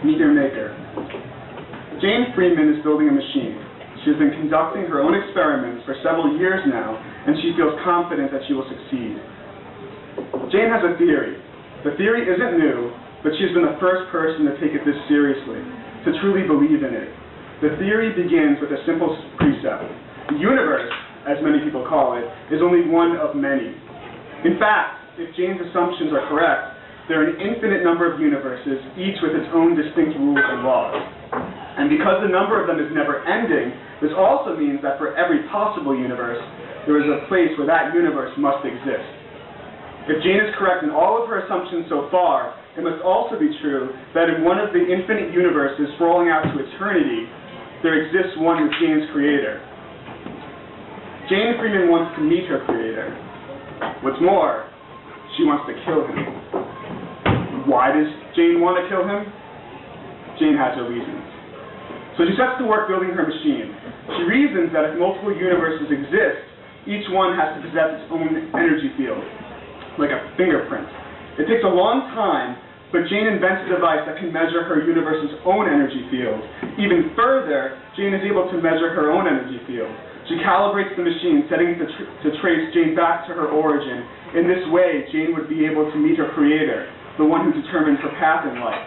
Meet your maker. Jane Freeman is building a machine. She has been conducting her own experiments for several years now, and she feels confident that she will succeed. Jane has a theory. The theory isn't new, but she's been the first person to take it this seriously, to truly believe in it. The theory begins with a simple precept. The universe, as many people call it, is only one of many. In fact, if Jane's assumptions are correct, there are an infinite number of universes, each with its own distinct rules and laws. And because the number of them is never ending, this also means that for every possible universe, there is a place where that universe must exist. If Jane is correct in all of her assumptions so far, it must also be true that in one of the infinite universes sprawling out to eternity, there exists one with Jane's creator. Jane Freeman wants to meet her creator. What's more, she wants to kill him. Why does Jane want to kill him? Jane has her reasons. So she sets to work building her machine. She reasons that if multiple universes exist, each one has to possess its own energy field, like a fingerprint. It takes a long time, but Jane invents a device that can measure her universe's own energy field. Even further, Jane is able to measure her own energy field. She calibrates the machine, setting it to trace Jane back to her origin. In this way, Jane would be able to meet her creator, the one who determined her path in life,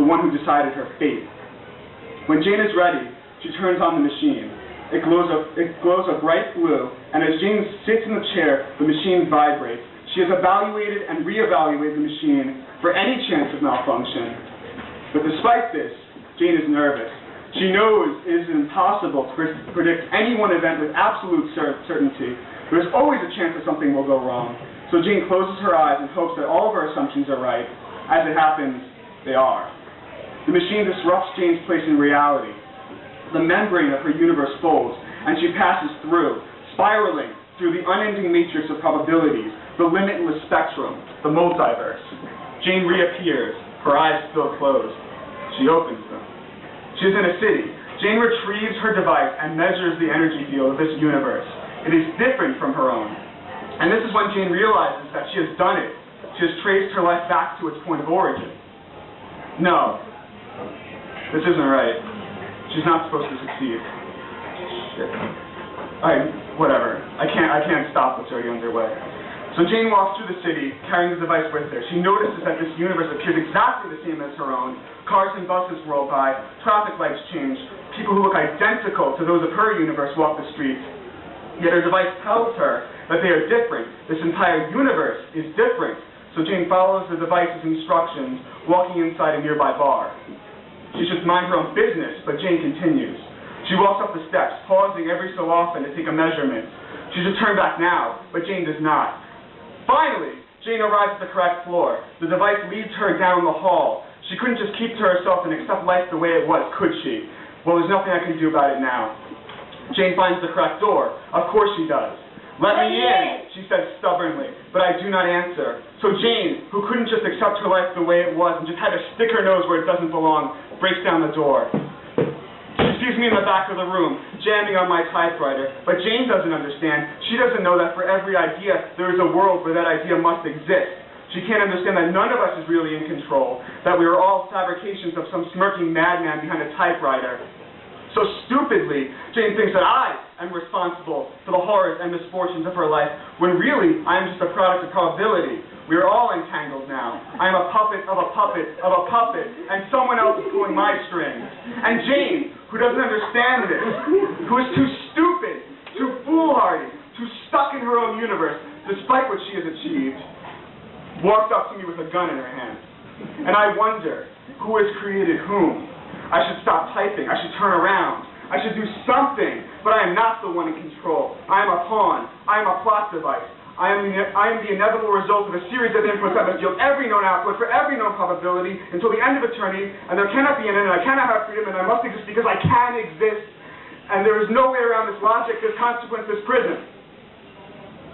the one who decided her fate. When Jane is ready, she turns on the machine. It glows a bright blue, and as Jane sits in the chair, the machine vibrates. She has evaluated and reevaluated the machine for any chance of malfunction. But despite this, Jane is nervous. She knows it is impossible to predict any one event with absolute certainty. There's always a chance that something will go wrong. So Jane closes her eyes and hopes that all of her assumptions are right. As it happens, they are. The machine disrupts Jane's place in reality. The membrane of her universe folds, and she passes through, spiraling through the unending matrix of probabilities, the limitless spectrum, the multiverse. Jane reappears, her eyes still closed. She opens them. She is in a city. Jane retrieves her device and measures the energy field of this universe. It is different from her own. And this is when Jane realizes that she has done it. She has traced her life back to its point of origin. No, this isn't right. She's not supposed to succeed. Shit. Whatever. I can't stop what's already underway. So Jane walks through the city, carrying the device with her. She notices that this universe appears exactly the same as her own. Cars and buses roll by, traffic lights change, people who look identical to those of her universe walk the streets. Yet her device tells her that they are different. This entire universe is different. So Jane follows the device's instructions, walking inside a nearby bar. She should mind her own business, but Jane continues. She walks up the steps, pausing every so often to take a measurement. She should turn back now, but Jane does not. Finally, Jane arrives at the correct floor. The device leads her down the hall. She couldn't just keep to herself and accept life the way it was, could she? Well, there's nothing I can do about it now. Jane finds the correct door. Of course she does. Let me in, she says stubbornly, but I do not answer. So Jane, who couldn't just accept her life the way it was and just had to stick her nose where it doesn't belong, breaks down the door. She sees me in the back of the room, jamming on my typewriter, but Jane doesn't understand. She doesn't know that for every idea, there is a world where that idea must exist. She can't understand that none of us is really in control, that we are all fabrications of some smirking madman behind a typewriter. So stupidly, Jane thinks that I am responsible for the horrors and misfortunes of her life, when really, I am just a product of probability. We are all entangled now. I am a puppet of a puppet of a puppet, and someone else is pulling my strings. And Jane, who doesn't understand this, who is too stupid, too foolhardy, too stuck in her own universe, despite what she has achieved, walks up to me with a gun in her hand. And I wonder, who has created whom? I should stop typing. I should turn around. I should do something, but I am not the one in control. I am a pawn. I am a plot device. I am the inevitable result of a series of inputs that must yield every known output for every known probability until the end of eternity, and there cannot be an end, and I cannot have freedom, and I must exist because I can exist, and there is no way around this logic, this consequence, this prison.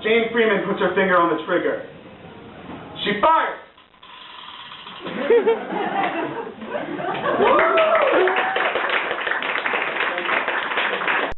Jane Freeman puts her finger on the trigger. She fires!